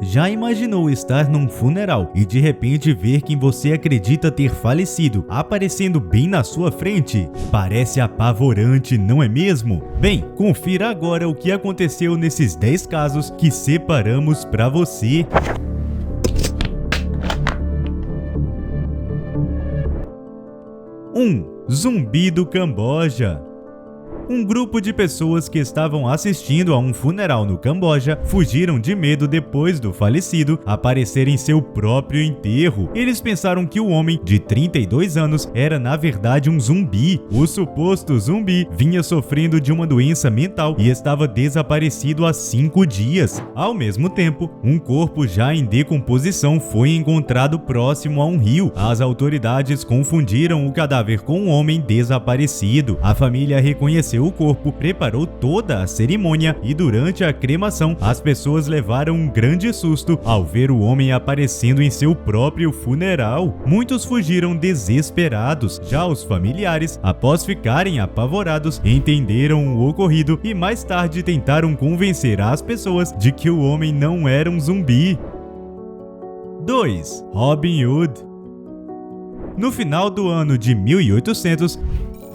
Já imaginou estar num funeral e de repente ver quem você acredita ter falecido aparecendo bem na sua frente? Parece apavorante, não é mesmo? Bem, confira agora o que aconteceu nesses 10 casos que separamos para você. 1. Zumbi do Camboja. Um grupo de pessoas que estavam assistindo a um funeral no Camboja fugiram de medo depois do falecido aparecer em seu próprio enterro. Eles pensaram que o homem, de 32 anos, era na verdade um zumbi. O suposto zumbi vinha sofrendo de uma doença mental e estava desaparecido há 5 dias. Ao mesmo tempo, um corpo já em decomposição foi encontrado próximo a um rio. As autoridades confundiram o cadáver com um homem desaparecido. A família reconheceu o corpo, preparou toda a cerimônia e durante a cremação as pessoas levaram um grande susto ao ver o homem aparecendo em seu próprio funeral. Muitos fugiram desesperados. Já os familiares, após ficarem apavorados, entenderam o ocorrido e mais tarde tentaram convencer as pessoas de que o homem não era um zumbi. 2. Robin Hood. No final do ano de 1800,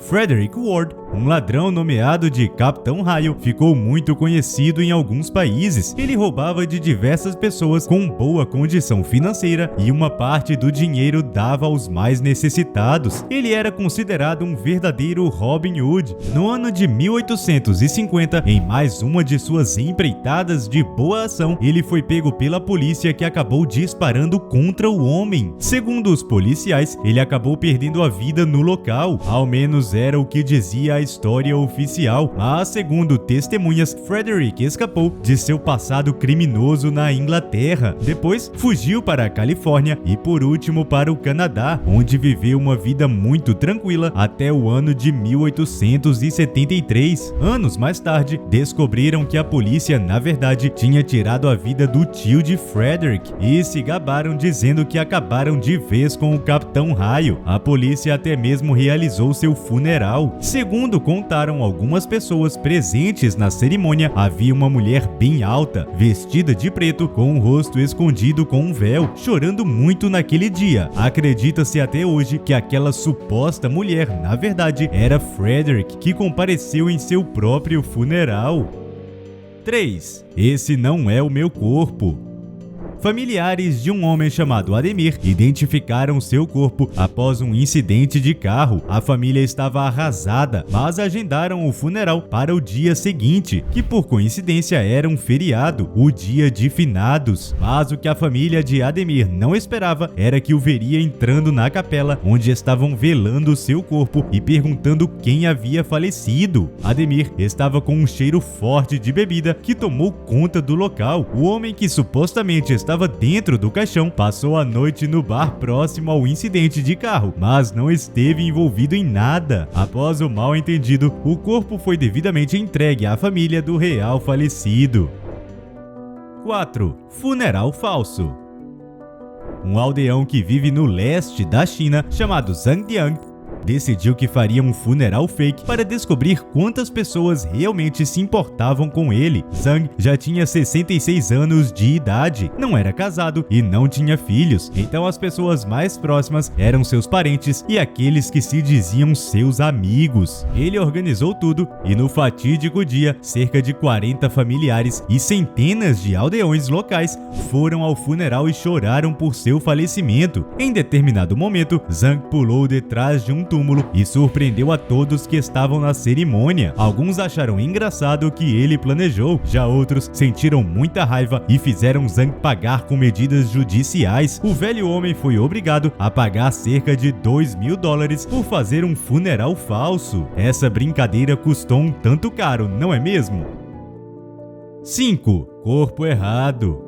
Frederick Ward, um ladrão nomeado de Capitão Raio, ficou muito conhecido em alguns países. Ele roubava de diversas pessoas com boa condição financeira e uma parte do dinheiro dava aos mais necessitados. Ele era considerado um verdadeiro Robin Hood. No ano de 1850, em mais uma de suas empreitadas de boa ação, ele foi pego pela polícia que acabou disparando contra o homem. Segundo os policiais, ele acabou perdendo a vida no local. Ao menos era o que dizia a história oficial, mas segundo testemunhas, Frederick escapou de seu passado criminoso na Inglaterra. Depois, fugiu para a Califórnia e por último para o Canadá, onde viveu uma vida muito tranquila até o ano de 1873. Anos mais tarde, descobriram que a polícia, na verdade, tinha tirado a vida do tio de Frederick e se gabaram dizendo que acabaram de vez com o Capitão Raio. A polícia até mesmo realizou seu funeral. Segundo contaram algumas pessoas presentes na cerimônia, havia uma mulher bem alta, vestida de preto, com o rosto escondido com um véu, chorando muito naquele dia. Acredita-se até hoje que aquela suposta mulher, na verdade, era Frederick, que compareceu em seu próprio funeral. 3. Esse não é o meu corpo. Familiares de um homem chamado Ademir identificaram seu corpo após um incidente de carro. A família estava arrasada, mas agendaram o funeral para o dia seguinte, que por coincidência era um feriado, o dia de finados. Mas o que a família de Ademir não esperava era que o veria entrando na capela onde estavam velando seu corpo e perguntando quem havia falecido. Ademir estava com um cheiro forte de bebida que tomou conta do local. O homem que supostamente estava dentro do caixão passou a noite no bar próximo ao incidente de carro, mas não esteve envolvido em nada. Após o mal-entendido, o corpo foi devidamente entregue à família do real falecido. 4. Funeral falso. Um aldeão que vive no leste da China, chamado Zhangjiang, decidiu que faria um funeral fake para descobrir quantas pessoas realmente se importavam com ele. Zhang já tinha 66 anos de idade, não era casado e não tinha filhos, então as pessoas mais próximas eram seus parentes e aqueles que se diziam seus amigos. Ele organizou tudo e no fatídico dia, cerca de 40 familiares e centenas de aldeões locais foram ao funeral e choraram por seu falecimento. Em determinado momento, Zhang pulou detrás de um túmulo e surpreendeu a todos que estavam na cerimônia. Alguns acharam engraçado o que ele planejou, já outros sentiram muita raiva e fizeram Zhang pagar com medidas judiciais. O velho homem foi obrigado a pagar cerca de $2.000 por fazer um funeral falso. Essa brincadeira custou um tanto caro, não é mesmo? 5. Corpo errado.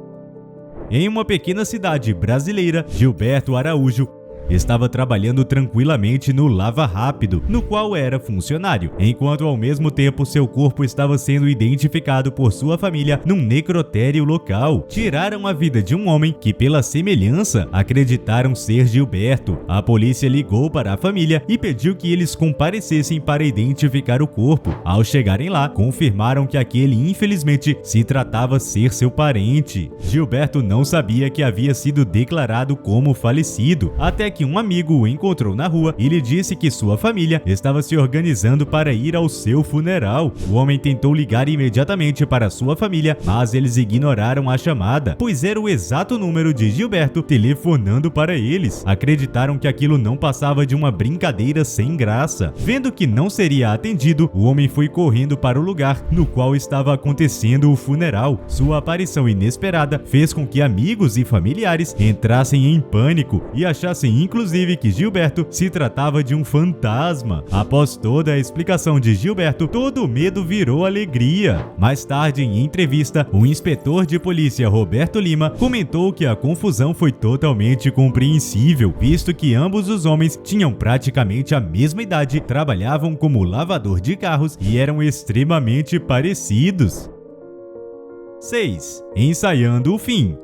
Em uma pequena cidade brasileira, Gilberto Araújo, estava trabalhando tranquilamente no Lava Rápido, no qual era funcionário, enquanto ao mesmo tempo seu corpo estava sendo identificado por sua família num necrotério local. Tiraram a vida de um homem que, pela semelhança, acreditaram ser Gilberto. A polícia ligou para a família e pediu que eles comparecessem para identificar o corpo. Ao chegarem lá, confirmaram que aquele infelizmente se tratava ser seu parente. Gilberto não sabia que havia sido declarado como falecido, até que um amigo o encontrou na rua e lhe disse que sua família estava se organizando para ir ao seu funeral. O homem tentou ligar imediatamente para sua família, mas eles ignoraram a chamada, pois era o exato número de Gilberto telefonando para eles. Acreditaram que aquilo não passava de uma brincadeira sem graça. Vendo que não seria atendido, o homem foi correndo para o lugar no qual estava acontecendo o funeral. Sua aparição inesperada fez com que amigos e familiares entrassem em pânico e achassem inclusive que Gilberto se tratava de um fantasma. Após toda a explicação de Gilberto, todo o medo virou alegria. Mais tarde, em entrevista, o inspetor de polícia Roberto Lima comentou que a confusão foi totalmente compreensível, visto que ambos os homens tinham praticamente a mesma idade, trabalhavam como lavador de carros e eram extremamente parecidos. 6. Ensaiando o fim.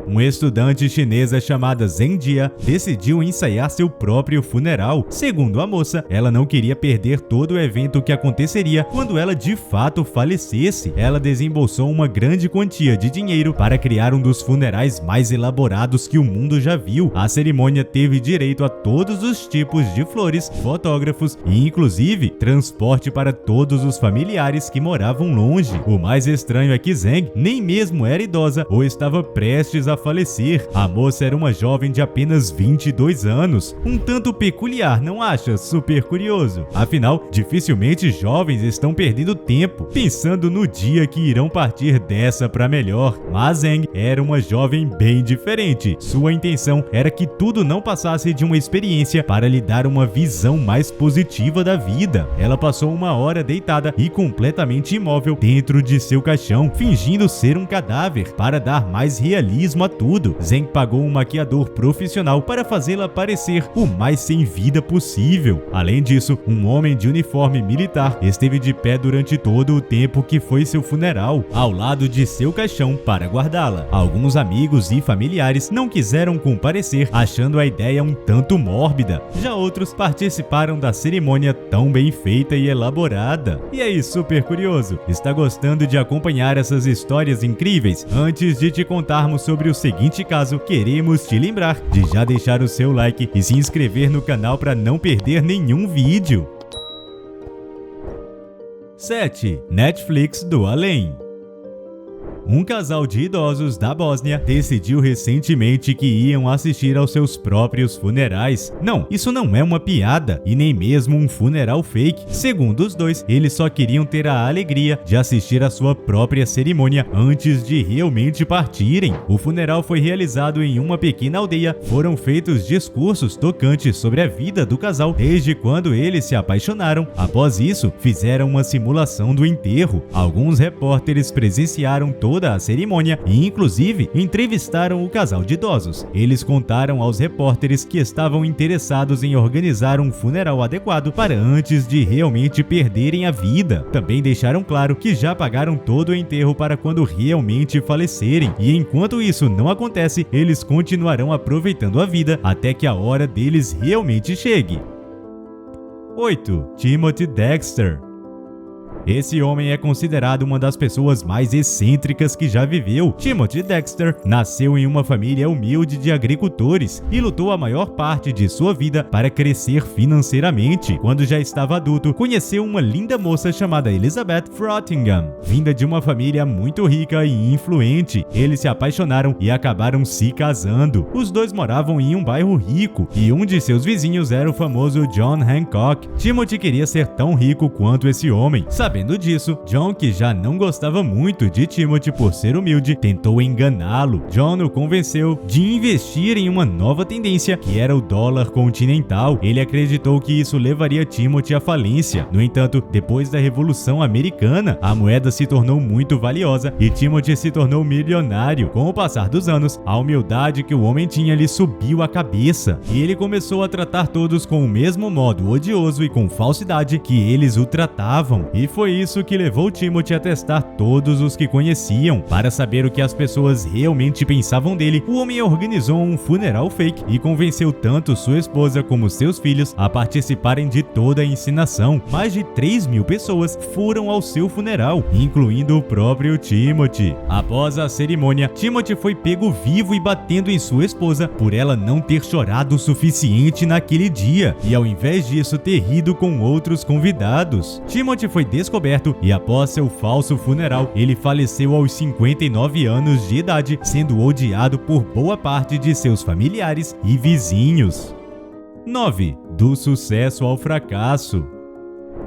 Uma estudante chinesa chamada Zheng Jia decidiu ensaiar seu próprio funeral. Segundo a moça, ela não queria perder todo o evento que aconteceria quando ela de fato falecesse. Ela desembolsou uma grande quantia de dinheiro para criar um dos funerais mais elaborados que o mundo já viu. A cerimônia teve direito a todos os tipos de flores, fotógrafos e, inclusive, transporte para todos os familiares que moravam longe. O mais estranho é que Zheng nem mesmo era idosa ou estava prestes a falecer. A moça era uma jovem de apenas 22 anos. Um tanto peculiar, não acha? Super curioso. Afinal, dificilmente jovens estão perdendo tempo pensando no dia que irão partir dessa para melhor. Mas Zheng era uma jovem bem diferente. Sua intenção era que tudo não passasse de uma experiência para lhe dar uma visão mais positiva da vida. Ela passou uma hora deitada e completamente imóvel dentro de seu caixão, fingindo ser um cadáver para dar mais realismo a tudo. Zheng pagou um maquiador profissional para fazê-la parecer o mais sem vida possível. Além disso, um homem de uniforme militar esteve de pé durante todo o tempo que foi seu funeral, ao lado de seu caixão para guardá-la. Alguns amigos e familiares não quiseram comparecer, achando a ideia um tanto mórbida. Já outros participaram da cerimônia tão bem feita e elaborada. E aí, super curioso? Está gostando de acompanhar essas histórias incríveis? Antes de te contarmos sobre o seguinte caso, queremos te lembrar de já deixar o seu like e se inscrever no canal para não perder nenhum vídeo. 7. Netflix do além. Um casal de idosos da Bósnia decidiu recentemente que iam assistir aos seus próprios funerais. Não, isso não é uma piada e nem mesmo um funeral fake. Segundo os dois, eles só queriam ter a alegria de assistir à sua própria cerimônia antes de realmente partirem. O funeral foi realizado em uma pequena aldeia. Foram feitos discursos tocantes sobre a vida do casal desde quando eles se apaixonaram. Após isso, fizeram uma simulação do enterro. Alguns repórteres presenciaram toda a cerimônia e, inclusive, entrevistaram o casal de idosos. Eles contaram aos repórteres que estavam interessados em organizar um funeral adequado para antes de realmente perderem a vida. Também deixaram claro que já pagaram todo o enterro para quando realmente falecerem e, enquanto isso não acontece, eles continuarão aproveitando a vida até que a hora deles realmente chegue. 8. Timothy Dexter. Esse homem é considerado uma das pessoas mais excêntricas que já viveu. Timothy Dexter nasceu em uma família humilde de agricultores e lutou a maior parte de sua vida para crescer financeiramente. Quando já estava adulto, conheceu uma linda moça chamada Elizabeth Frottingham, vinda de uma família muito rica e influente. Eles se apaixonaram e acabaram se casando. Os dois moravam em um bairro rico e um de seus vizinhos era o famoso John Hancock. Timothy queria ser tão rico quanto esse homem. Sabendo Sabendo disso, John, que já não gostava muito de Timothy por ser humilde, tentou enganá-lo. John o convenceu de investir em uma nova tendência, que era o dólar continental. Ele acreditou que isso levaria Timothy à falência. No entanto, depois da Revolução Americana, a moeda se tornou muito valiosa e Timothy se tornou milionário. Com o passar dos anos, a humildade que o homem tinha lhe subiu a cabeça e ele começou a tratar todos com o mesmo modo odioso e com falsidade que eles o tratavam. E foi isso que levou Timothy a testar todos os que conheciam. Para saber o que as pessoas realmente pensavam dele, o homem organizou um funeral fake e convenceu tanto sua esposa como seus filhos a participarem de toda a encenação. Mais de 3.000 pessoas foram ao seu funeral, incluindo o próprio Timothy. Após a cerimônia, Timothy foi pego vivo e batendo em sua esposa por ela não ter chorado o suficiente naquele dia e, ao invés disso, ter rido com outros convidados. Timothy foi descoberto e, após seu falso funeral, ele faleceu aos 59 anos de idade, sendo odiado por boa parte de seus familiares e vizinhos. 9. Do sucesso ao fracasso.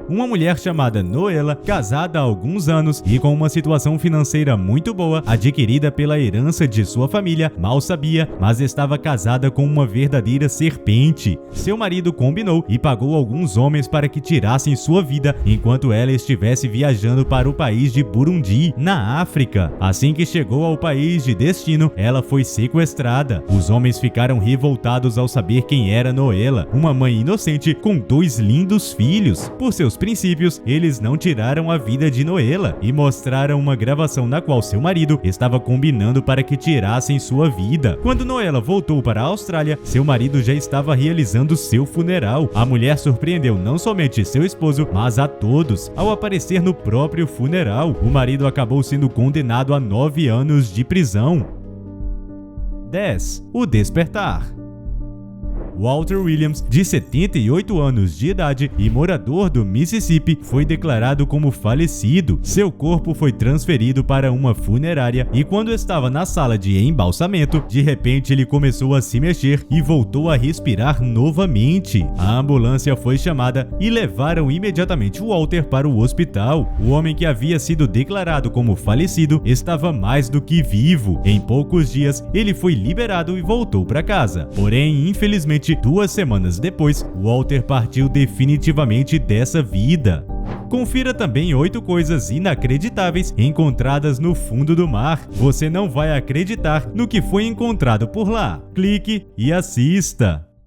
Uma mulher chamada Noela, casada há alguns anos e com uma situação financeira muito boa, adquirida pela herança de sua família, mal sabia, mas estava casada com uma verdadeira serpente. Seu marido combinou e pagou alguns homens para que tirassem sua vida enquanto ela estivesse viajando para o país de Burundi, na África. Assim que chegou ao país de destino, ela foi sequestrada. Os homens ficaram revoltados ao saber quem era Noela, uma mãe inocente com 2 lindos filhos. Por seus princípios, eles não tiraram a vida de Noela e mostraram uma gravação na qual seu marido estava combinando para que tirassem sua vida. Quando Noela voltou para a Austrália, seu marido já estava realizando seu funeral. A mulher surpreendeu não somente seu esposo, mas a todos. Ao aparecer no próprio funeral, o marido acabou sendo condenado a 9 anos de prisão. 10. O despertar. Walter Williams, de 78 anos de idade e morador do Mississippi, foi declarado como falecido. Seu corpo foi transferido para uma funerária e, quando estava na sala de embalsamento, de repente ele começou a se mexer e voltou a respirar novamente. A ambulância foi chamada e levaram imediatamente Walter para o hospital. O homem que havia sido declarado como falecido estava mais do que vivo. Em poucos dias, ele foi liberado e voltou para casa. Porém, infelizmente, 2 semanas depois, Walter partiu definitivamente dessa vida. Confira também 8 coisas inacreditáveis encontradas no fundo do mar. Você não vai acreditar no que foi encontrado por lá. Clique e assista!